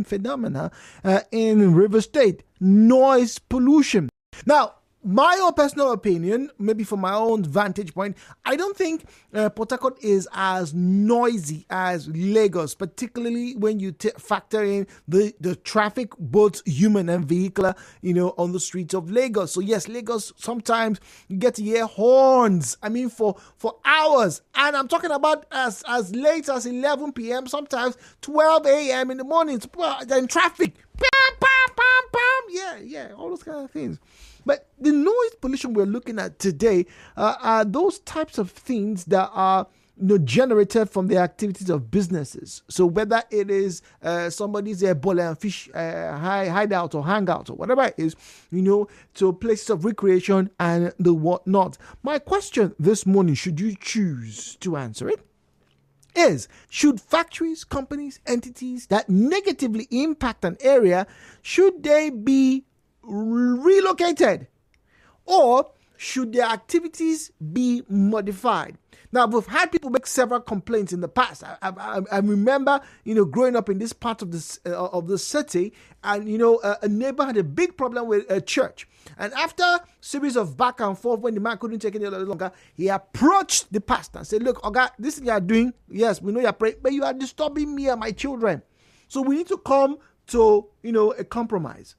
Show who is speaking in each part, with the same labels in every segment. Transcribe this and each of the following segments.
Speaker 1: recent phenomena in River State, noise pollution. Now, my own personal opinion, maybe from my own vantage point, I don't think Port Harcourt is as noisy as Lagos, particularly when you factor in the traffic, both human and vehicular, on the streets of Lagos. So yes, Lagos, sometimes you get to hear horns, for hours. And I'm talking about as late as 11 p.m., sometimes 12 a.m. in the morning. Then traffic. Bam, bam, bam, bam. Yeah, all those kind of things. But the noise pollution we're looking at today are those types of things that are generated from the activities of businesses. So whether it is somebody's Ebola and fish hideout or hangout or whatever it is, to places of recreation and the whatnot. My question this morning, should you choose to answer it, is, should factories, companies, entities that negatively impact an area, should they be relocated, or should their activities be modified? Now, we've had people make several complaints in the past. I remember, growing up in this part of the city, and a neighbor had a big problem with a church. And after a series of back and forth, when the man couldn't take it any longer, he approached the pastor and said, "Look, Oga, this thing you are doing, yes, we know you are praying, but you are disturbing me and my children. So we need to come to, a compromise."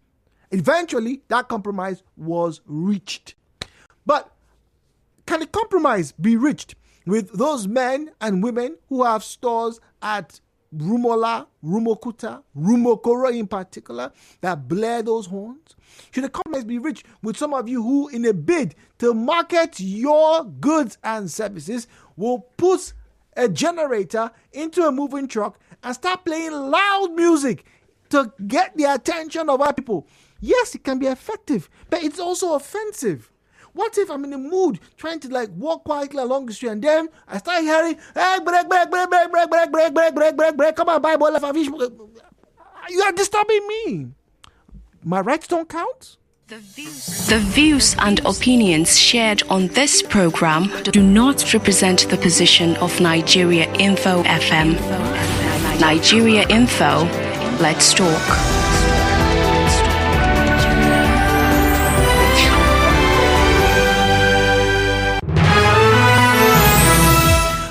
Speaker 1: Eventually, that compromise was reached. But can a compromise be reached with those men and women who have stores at Rumola, Rumokuta, Rumokoro in particular, that blare those horns? Should a compromise be reached with some of you who, in a bid to market your goods and services, will put a generator into a moving truck and start playing loud music to get the attention of our people? Yes, it can be effective, but it's also offensive. What if I'm in a mood trying to walk quietly along the street and then I start hearing, "Hey, break, come on, buy bowl of fish." You are disturbing me. My rights don't count?
Speaker 2: The views and opinions shared on this program do not represent the position of Nigeriainfo FM. Nigeriainfo, let's talk.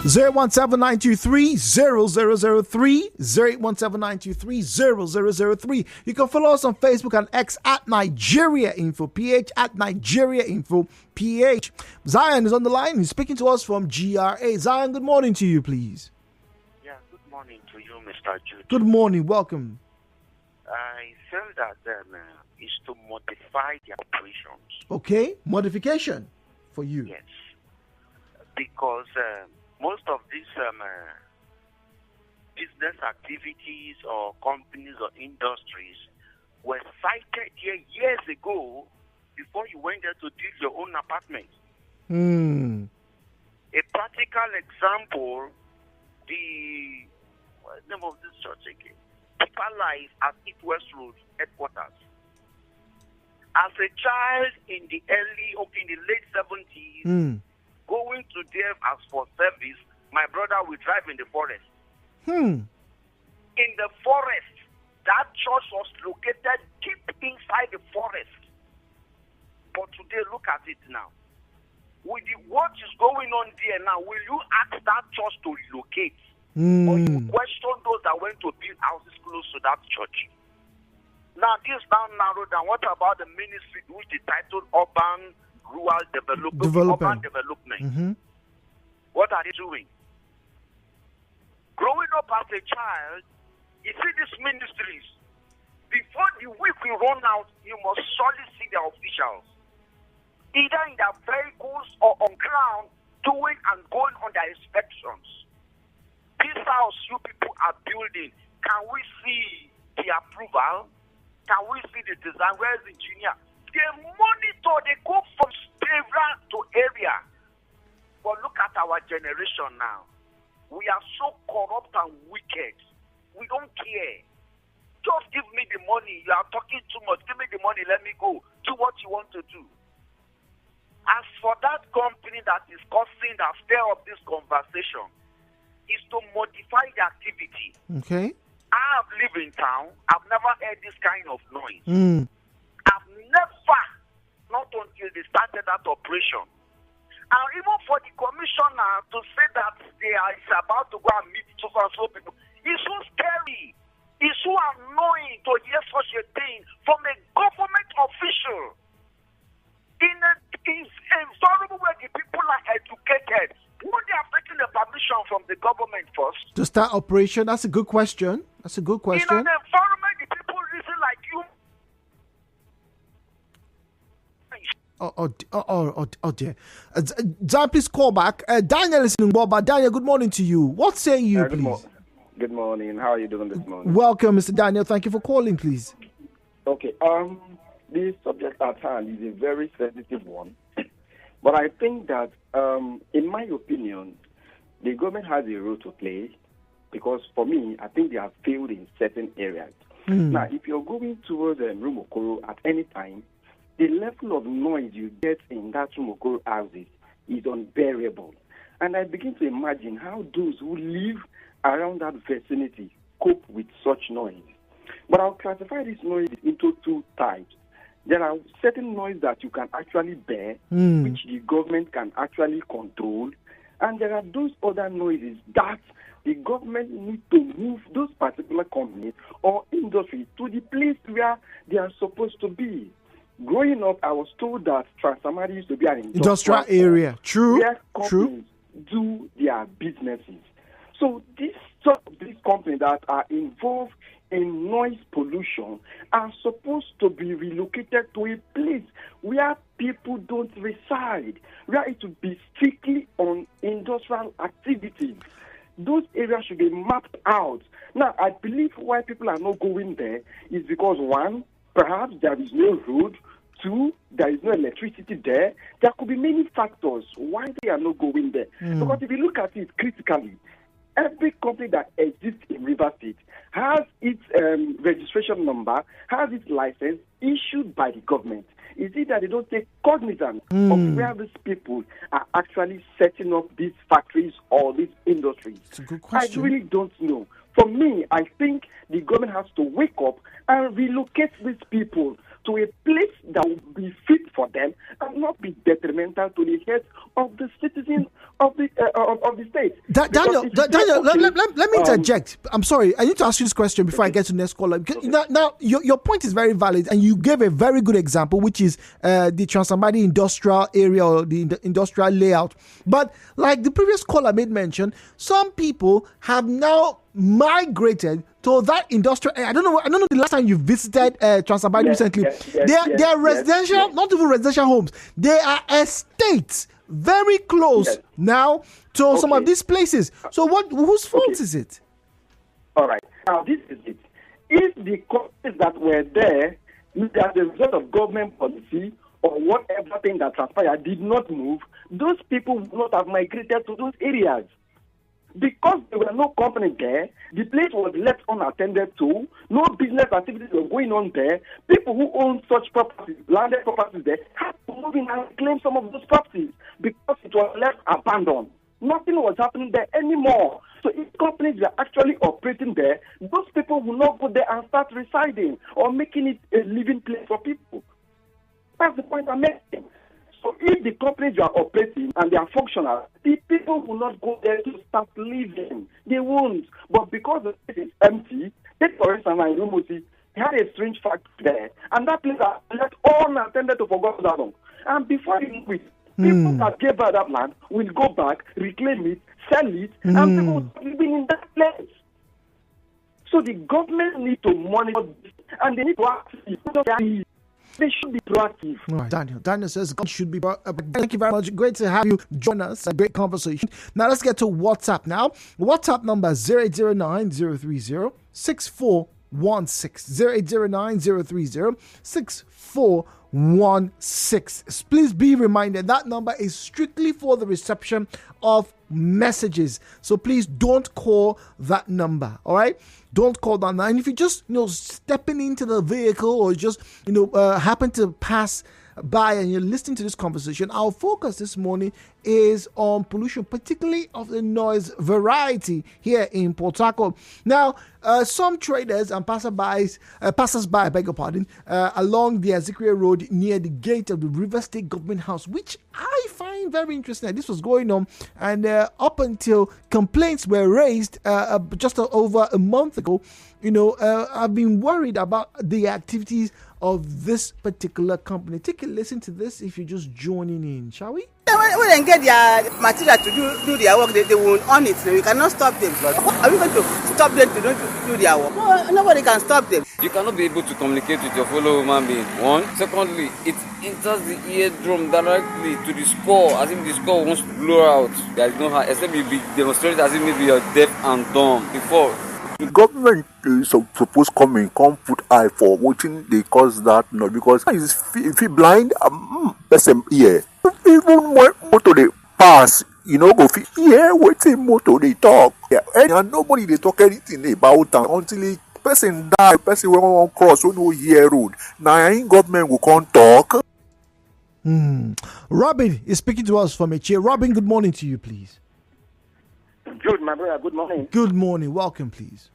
Speaker 1: 017-923-0003, 017-923-0003. You can follow us on Facebook and X at Nigeriainfo PH, at Nigeriainfo PH. Zion is on the line. He's speaking to us from GRA. Zion, good morning to you, please.
Speaker 3: Yeah, good morning to you, Mr. Jude.
Speaker 1: Good morning. Welcome.
Speaker 3: I feel that is to modify the operations.
Speaker 1: Okay, modification for you.
Speaker 3: Yes, because most of these business activities or companies or industries were cited here years ago before you went there to build your own apartment. A practical example, what's the name of this church again? Deeper Life at East West Road headquarters. As a child in the late 70s, going to there as for service, my brother will drive in the forest. In the forest, that church was located deep inside the forest. But today, look at it now. With what is going on there now, will you ask that church to relocate? Or you question those that went to build houses close to that church? Now, this now narrowed down. What about the ministry which is titled Urban Rural Development? What are they doing? Growing up as a child, you see these ministries, before the week will run out, you must surely see their officials, either in their vehicles or on ground, doing and going on their inspections. This house you people are building, can we see the approval? Can we see the design? Where's the engineer? They monitor, they go from area to area. But look at our generation now. We are so corrupt and wicked. We don't care. Just give me the money. You are talking too much. Give me the money. Let me go. Do what you want to do. As for that company that is causing that stir up this conversation, is to modify the activity.
Speaker 1: Okay.
Speaker 3: I have lived in town. I've never heard this kind of noise. I've never, not until they started that operation. And even for the commissioner to say that is about to go and meet so people, it's so scary. It's so annoying to hear such a thing from a government official in an environment where the people are educated. Would they have taken the permission from the government first?
Speaker 1: To start operation? That's a good question. In an
Speaker 3: environment, the people reason like you.
Speaker 1: Oh dear. Dan, please call back. Daniel is in Boba. Daniel, good morning to you. What say you, please?
Speaker 4: Good morning. How are you doing this morning?
Speaker 1: Welcome, Mr. Daniel. Thank you for calling, please.
Speaker 4: Okay. The subject at hand is a very sensitive one. But I think that, in my opinion, the government has a role to play because, for me, I think they have failed in certain areas. Now, if you're going towards Rumokoro at any time, the level of noise you get in that Rumokoro houses is unbearable. And I begin to imagine how those who live around that vicinity cope with such noise. But I'll classify this noise into two types. There are certain noise that you can actually bear, which the government can actually control. And there are those other noises that the government needs to move those particular companies or industries to the place where they are supposed to be. Growing up, I was told that Transamadi used to be an industrial
Speaker 1: area. True.
Speaker 4: Where companies do their businesses. So these companies that are involved in noise pollution are supposed to be relocated to a place where people don't reside, where it will be strictly on industrial activities. Those areas should be mapped out. Now, I believe why people are not going there is because, one, perhaps there is no road. Two, there is no electricity there. There could be many factors why they are not going there. Because if you look at it critically, every company that exists in River State has its registration number, has its license issued by the government. Is it that they don't take cognizance of where these people are actually setting up these factories or these industries?
Speaker 1: It's a good question.
Speaker 4: I really don't know. For me, I think the government has to wake up and relocate these people to a place that will be fit for them and not be detrimental to the health of the citizens of the state.
Speaker 1: Daniel, let me interject. I'm sorry. I need to ask you this question before I get to the next caller. Now, your point is very valid, and you gave a very good example, which is the Transamadi industrial area or the industrial layout. But like the previous caller made mention, some people have now migrated to that industrial area. I don't know the last time you visited Transamadi recently. They are residential, not even residential homes. They are estates very close now to some of these places. So whose fault is it?
Speaker 4: All right. Now this is it. If the companies that were there, as a result of government policy or whatever thing that transpired did not move, those people would not have migrated to those areas. Because there were no company there, the place was left unattended to, no business activities were going on there. People who own such properties, landed properties there, had to move in and claim some of those properties because it was left abandoned. Nothing was happening there anymore. So if companies were actually operating there, those people will not go there and start residing or making it a living place for people. That's the point I'm making. So if the companies are operating and they are functional, the people will not go there to start living. They won't. But because the place is empty, take for instance, my Rumusi had a strange fact there, and that place are left unattended to forgot that long. And before you know it, people that gave her that land will go back, reclaim it, sell it, and people will start living in that place. So the government need to monitor this, and they need to act. They should be proactive.
Speaker 1: All right, Daniel says God should be proactive. Thank you very much. Great to have you join us. A great conversation. Now let's get to WhatsApp now. WhatsApp number 0809-030-6416. 0809-030-6416. Please be reminded that number is strictly for the reception of messages. So please don't call that number. All right? Don't call that number. And if you just stepping into the vehicle or just happen to pass by and you're listening to this conversation, our focus this morning is on pollution, particularly of the noise variety here in Port Harcourt. Now, some traders and passers-by, beg your pardon, along the Azikwe Road near the gate of the River State Government House, which I find very interesting. This was going on, and up until complaints were raised just over a month ago, I've been worried about the activities of this particular company. Take a listen to this if you're just joining in, shall we?
Speaker 5: When they get their material to do their work, they will on it. We cannot stop them. Are we going to stop them to do their work? No, nobody can stop them.
Speaker 6: You cannot be able to communicate with your fellow human being. One. Secondly, it enters the eardrum directly to the skull, as if the skull wants to blow out. There is no harm, except you be demonstrated as if maybe you're deaf and dumb. Before.
Speaker 7: The government is supposed come put eye for watching they cause that not because if he blind, person ear. Even when motor they pass, go fit ear waiting motor they talk. Yeah, and nobody they talk anything about them until the person die, person will cross when no hear road. Now government will come talk.
Speaker 1: Robin is speaking to us from a chair. Robin, good morning to you, please.
Speaker 4: Jude, my brother, good morning.
Speaker 1: Good morning. Welcome, please.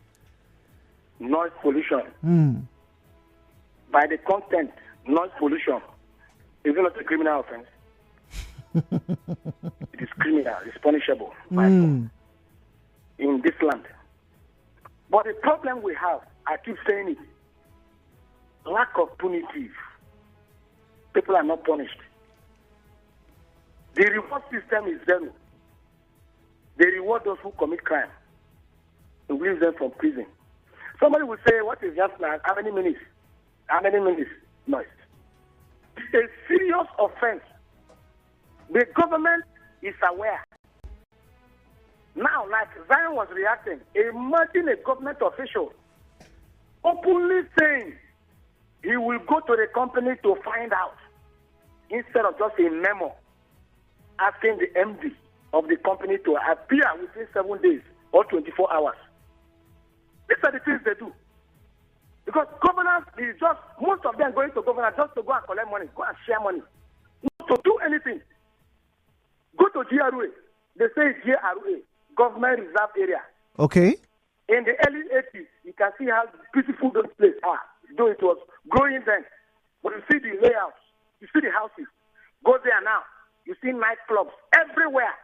Speaker 4: Noise pollution. By the content, noise pollution is not a criminal offense. It is criminal. It's punishable by law in this land. But the problem we have, I keep saying it, lack of punitive. People are not punished. The reward system is zero. They reward those who commit crime and release them from prison. Somebody will say, what is just like? How many minutes? How many minutes? Noise. It's a serious offense. The government is aware. Now, like Zion was reacting, imagine a government official openly saying he will go to the company to find out instead of just a memo asking the MD of the company to appear within 7 days or 24 hours. These are the things they do. Because governance is just, most of them going to governance just to go and collect money, go and share money. Not to do anything. Go to GRA. They say it's GRA, Government Reserve Area.
Speaker 1: Okay.
Speaker 4: In the early 80s, you can see how beautiful those places are. Though it was growing then. But you see the layouts, you see the houses. Go there now. You see nightclubs everywhere.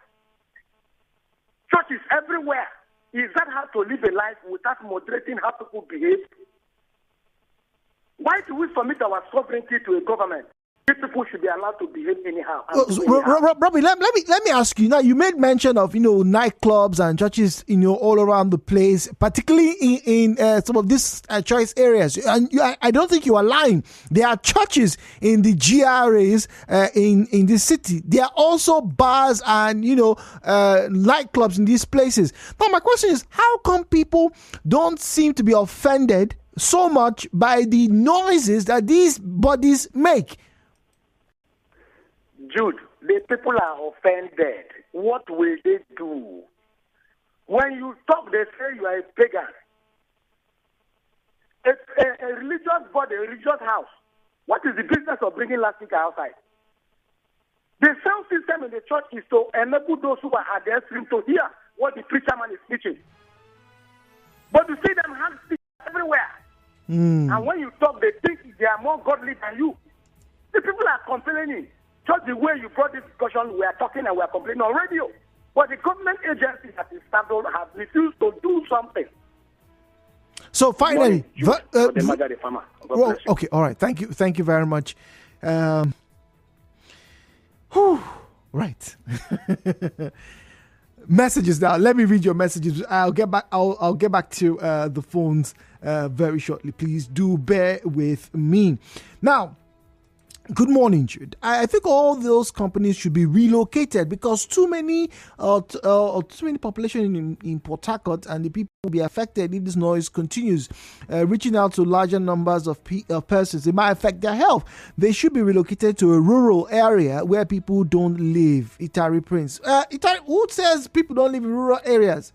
Speaker 4: Churches everywhere. Is that how to live a life without moderating how people behave? Why do we submit our sovereignty to a government? People should be allowed to behave anyhow.
Speaker 1: Robbie, let me ask you now. You made mention of nightclubs and churches all around the place, particularly in some of these choice areas. And I don't think you are lying. There are churches in the GRAs in this city. There are also bars and nightclubs in these places. Now my question is, how come people don't seem to be offended so much by the noises that these bodies make?
Speaker 4: Jude, the people are offended. What will they do? When you talk, they say you are a pagan. It's a religious body, a religious house. What is the business of bringing loudspeaker outside? The sound system in the church is to enable those who are at their stream to hear what the preacher man is preaching. But you see them have speakers everywhere. And when you talk, they think they are more godly than you. The people are complaining. Just the way you brought this discussion, we are talking and we are complaining on radio. But the government agencies that is started have refused to do something.
Speaker 1: So finally,
Speaker 4: okay,
Speaker 1: all right. Thank you very much. Right. Messages now. Let me read your messages. I'll get back. I'll get back to the phones very shortly. Please do bear with me. Now, good morning, Jude. I think all those companies should be relocated because too many population in Port Harcourt, and the people will be affected if this noise continues, reaching out to larger numbers of persons. It might affect their health. They should be relocated to a rural area where people don't live. Itari Prince. Itari, who says people don't live in rural areas?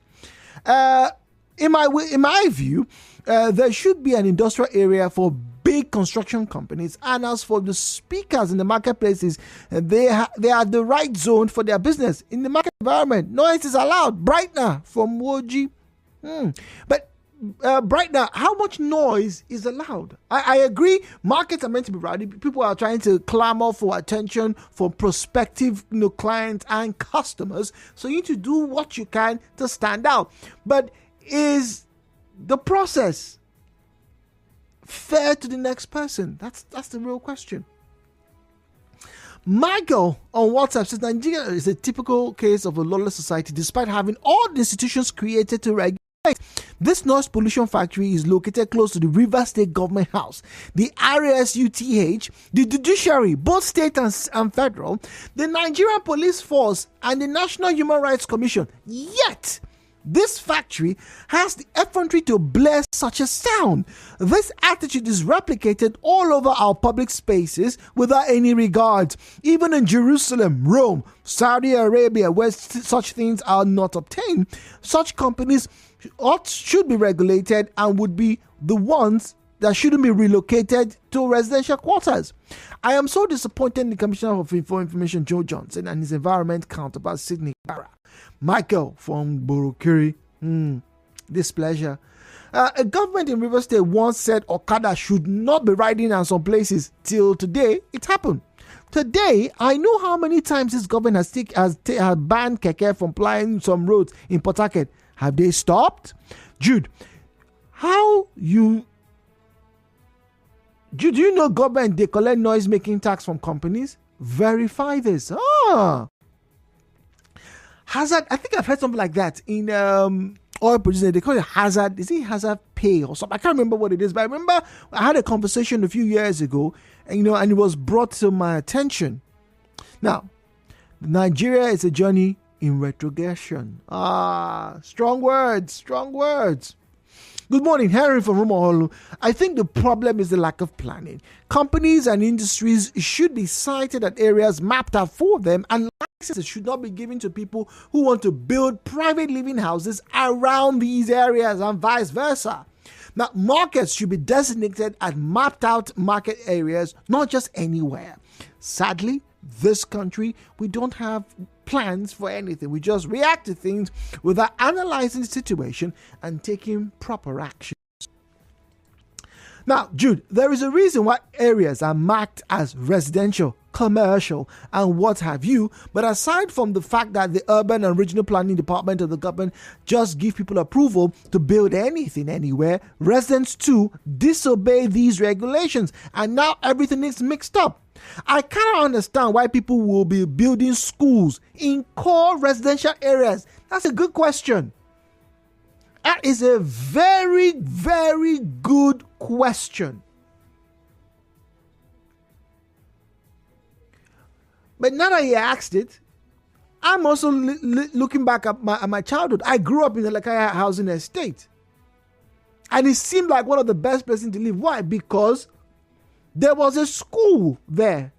Speaker 1: in my view, there should be an industrial area for big construction companies, and as for the speakers in the marketplaces, they are the right zone for their business. In the market environment, noise is allowed. Brightener from Woji. But Brightener, how much noise is allowed? I agree, markets are meant to be rowdy. People are trying to clamor for attention for prospective clients and customers, so you need to do what you can to stand out. But is the process fair to the next person? That's the real question. Michael on WhatsApp says Nigeria is a typical case of a lawless society despite having all the institutions created to regulate. This noise pollution factory is located close to the River State Government House, the RSUTH, the judiciary, both state and federal, the Nigerian Police Force, and the National Human Rights Commission. Yet, this factory has the effrontery to blare such a sound. This attitude is replicated all over our public spaces without any regard. Even in Jerusalem, Rome, Saudi Arabia, where such things are not obtained, such companies should be regulated and would be the ones that shouldn't be relocated to residential quarters. I am so disappointed in the Commissioner of Information, Joe Johnson, and his environment counterpart, Sidney Barra. Michael from Borokiri, displeasure. A government in River State once said Okada should not be riding on some places. Till today, it happened. Today, I know how many times this government has banned Keke from plying some roads in Port Harcourt. Have they stopped? Jude, do you know government, they collect noise making tax from companies? Verify this. Hazard, I think I've heard something like that in oil producing. They call it hazard. Is it hazard pay or something? I can't remember what it is, but I remember I had a conversation a few years ago, and it was brought to my attention. Now, Nigeria is a journey in retrogression. Strong words. Good morning, Henry from Rumaholu. I think the problem is the lack of planning. Companies and industries should be sited at areas mapped out for them, and licenses should not be given to people who want to build private living houses around these areas and vice versa. Now, markets should be designated as mapped out market areas, not just anywhere. Sadly, this country, we don't have plans for anything. We just react to things without analyzing the situation and taking proper action. Now, Jude, there is a reason why areas are marked as residential, commercial, and what have you. But aside from the fact that the Urban and Regional Planning Department of the government just give people approval to build anything anywhere, residents too disobey these regulations, and now everything is mixed up. I cannot understand why people will be building schools in core residential areas. That's a good question. That is a very, very good question. But now that you asked it, I'm also looking back at my childhood. I grew up in the Lekaya housing estate. And it seemed like one of the best places to live. Why? Because there was a school there.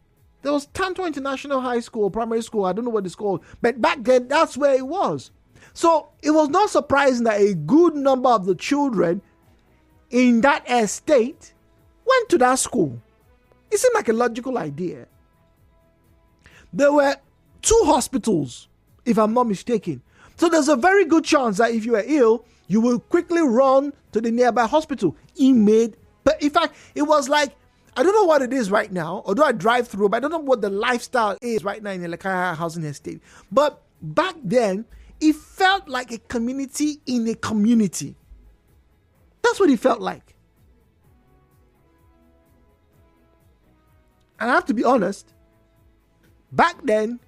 Speaker 1: There was Tanto International High School, primary school. I don't know what it's called. But back then, that's where it was. So it was not surprising that a good number of the children in that estate went to that school. It seemed like a logical idea. There were 2 hospitals, if I'm not mistaken. So there's a very good chance that if you are ill, you will quickly run to the nearby hospital. But in fact, it was like, I don't know what it is right now, although I drive through, but I don't know what the lifestyle is right now in the Lekaya housing estate. But back then, it felt like a community in a community. That's what it felt like. And I have to be honest, back then,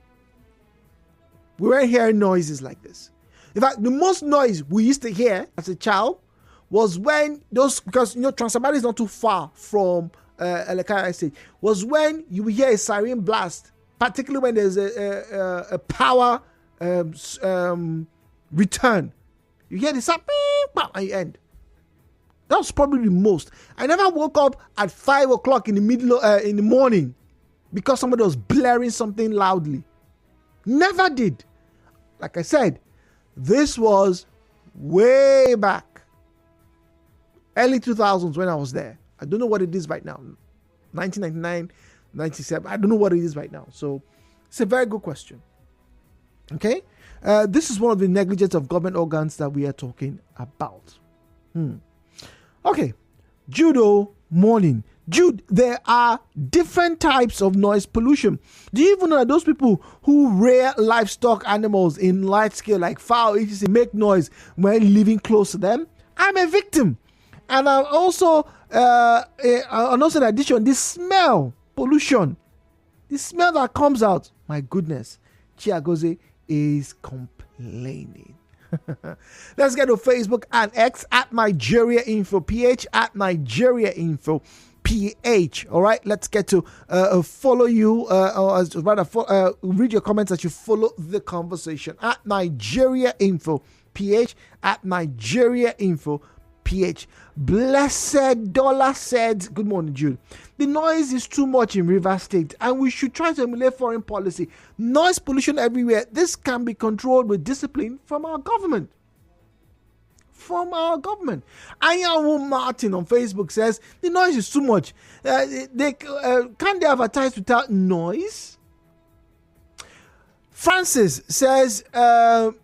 Speaker 1: we weren't hearing noises like this. In fact, the most noise we used to hear as a child was when because Transamari is not too far from Lekaya estate, was when you would hear a siren blast, particularly when there's a power return. You hear the sound, and you end. That was probably the most. I never woke up at 5 o'clock in the morning because somebody was blaring something loudly. Never did. Like I said, this was way back Early 2000s when I was there. I don't know what it is right now. 1999, 97. I don't know what it is right now. So it's a very good question. Okay. This is one of the negligence of government organs that we are talking about. Okay. Judo morning. Jude, there are different types of noise pollution. Do you even know that those people who rear livestock animals in large scale, like fowl, etc., make noise when living close to them? I'm a victim. And I'm also, in addition, the smell pollution, the smell that comes out, my goodness, Chiagoze is complaining. Let's get to Facebook and X at Nigeriainfo PH at Nigeriainfo PH. All right, let's get to follow you, or rather, read your comments as you follow the conversation at Nigeriainfo PH at Nigeriainfo PH. Blessed Dollar said, good morning, Jude. The noise is too much in Rivers State and we should try to emulate foreign policy. Noise pollution everywhere. This can be controlled with discipline from our government. Ayawu Martin on Facebook says, the noise is too much. Can't they advertise without noise? Francis says, the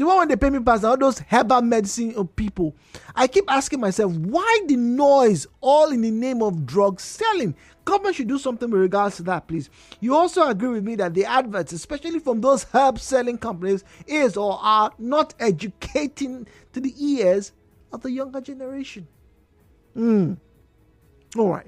Speaker 1: one when they pay me pass all those herbal medicine of people. I keep asking myself, why the noise all in the name of drug selling? Government should do something with regards to that, please. You also agree with me that the adverts, especially from those herb selling companies, is or are not educating to the ears of the younger generation. All right.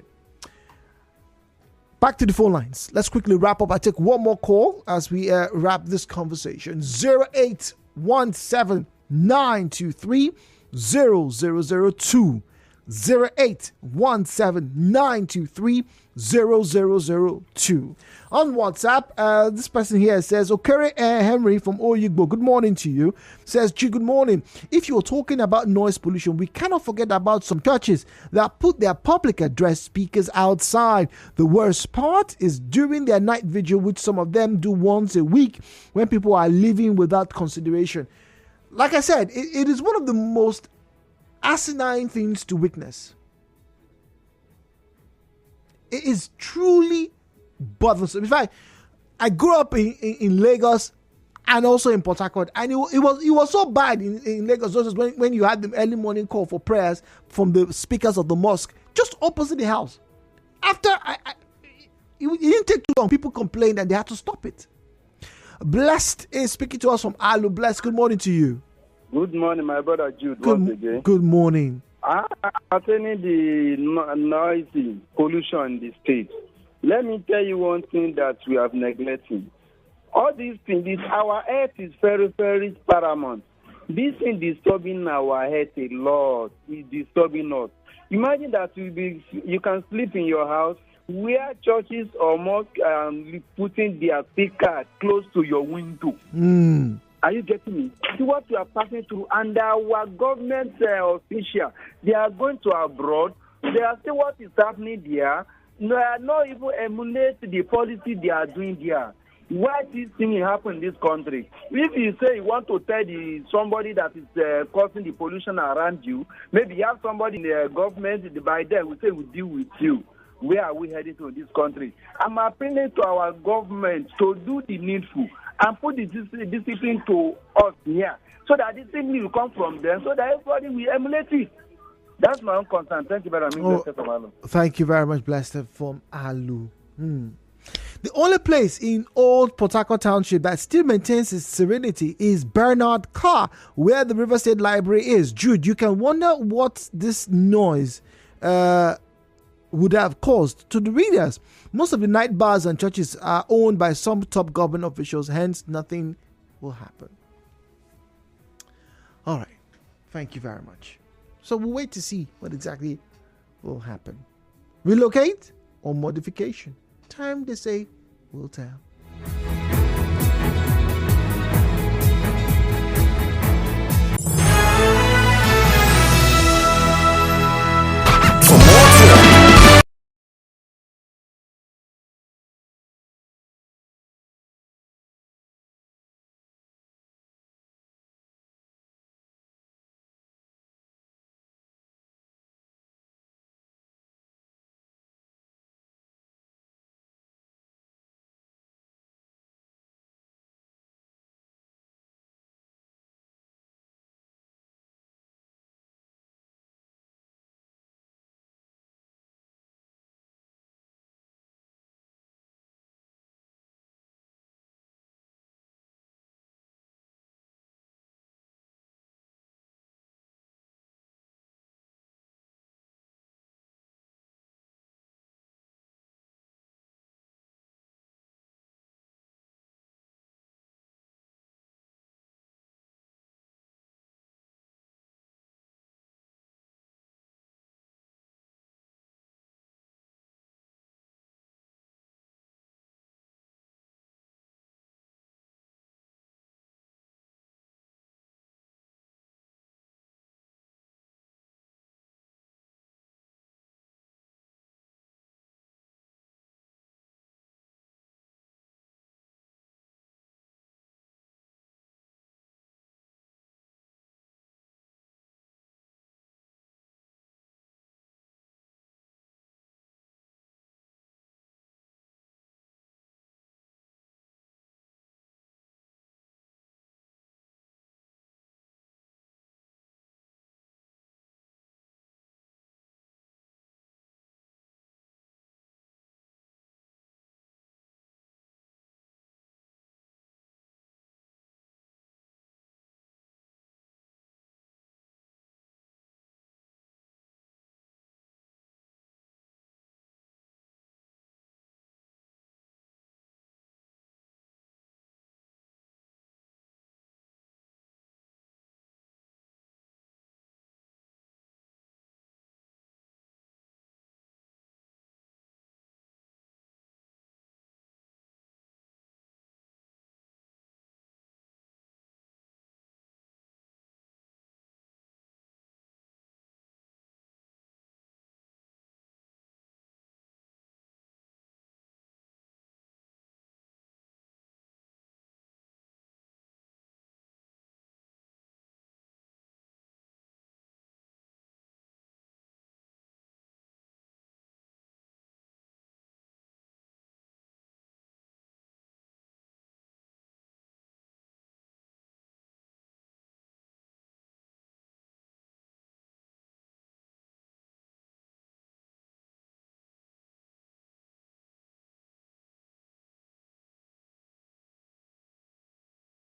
Speaker 1: Back to the phone lines. Let's quickly wrap up. I take one more call as we wrap this conversation. 08179230002. 08179230002. On WhatsApp, this person here says, Okere Henry from Oyigbo, good morning to you. Says, G, good morning. If you're talking about noise pollution, we cannot forget about some churches that put their public address speakers outside. The worst part is during their night vigil, which some of them do once a week when people are living without consideration. Like I said, it is one of the most asinine things to witness. It is truly bothersome. In fact, I grew up in Lagos and also in Port Harcourt, and it was so bad in Lagos just when you had the early morning call for prayers from the speakers of the mosque just opposite the house. After it didn't take too long, people complained and they had to stop it. Blessed is speaking to us from Alu. Blessed, good morning to you.
Speaker 8: Good morning, my brother Jude. Once again.
Speaker 1: Good morning.
Speaker 8: Concerning the noisy pollution in the state, let me tell you one thing that we have neglected. All these things, our health is very, very paramount. This thing disturbing our health a lot. It's disturbing us. Imagine that you can sleep in your house where churches or mosques are putting their speaker close to your window. Are you getting me? See what we are passing through, and our government officials, they are going to abroad. They are saying what is happening there. They are not even emulate the policy they are doing there. Why this thing happen in this country? If you say you want to tell somebody that is causing the pollution around you, maybe you have somebody in the government, by then we say we deal with you. Where are we heading to in this country? I'm appealing to our government to do the needful and put the discipline to us here, so that this thing will come from them, so that everybody will emulate it. That's my own concern. Thank you very much.
Speaker 1: Thank you very much, Blessed from Alu. The only place in old Port Harcourt Township that still maintains its serenity is Bernard Carr, where the River State Library is. Jude, you can wonder what this noise would have caused to the readers. Most of the night bars and churches are owned by some top government officials, hence nothing will happen. All right. Thank you very much. So we'll wait to see what exactly will happen. Relocate or modification? Time, they say, will tell.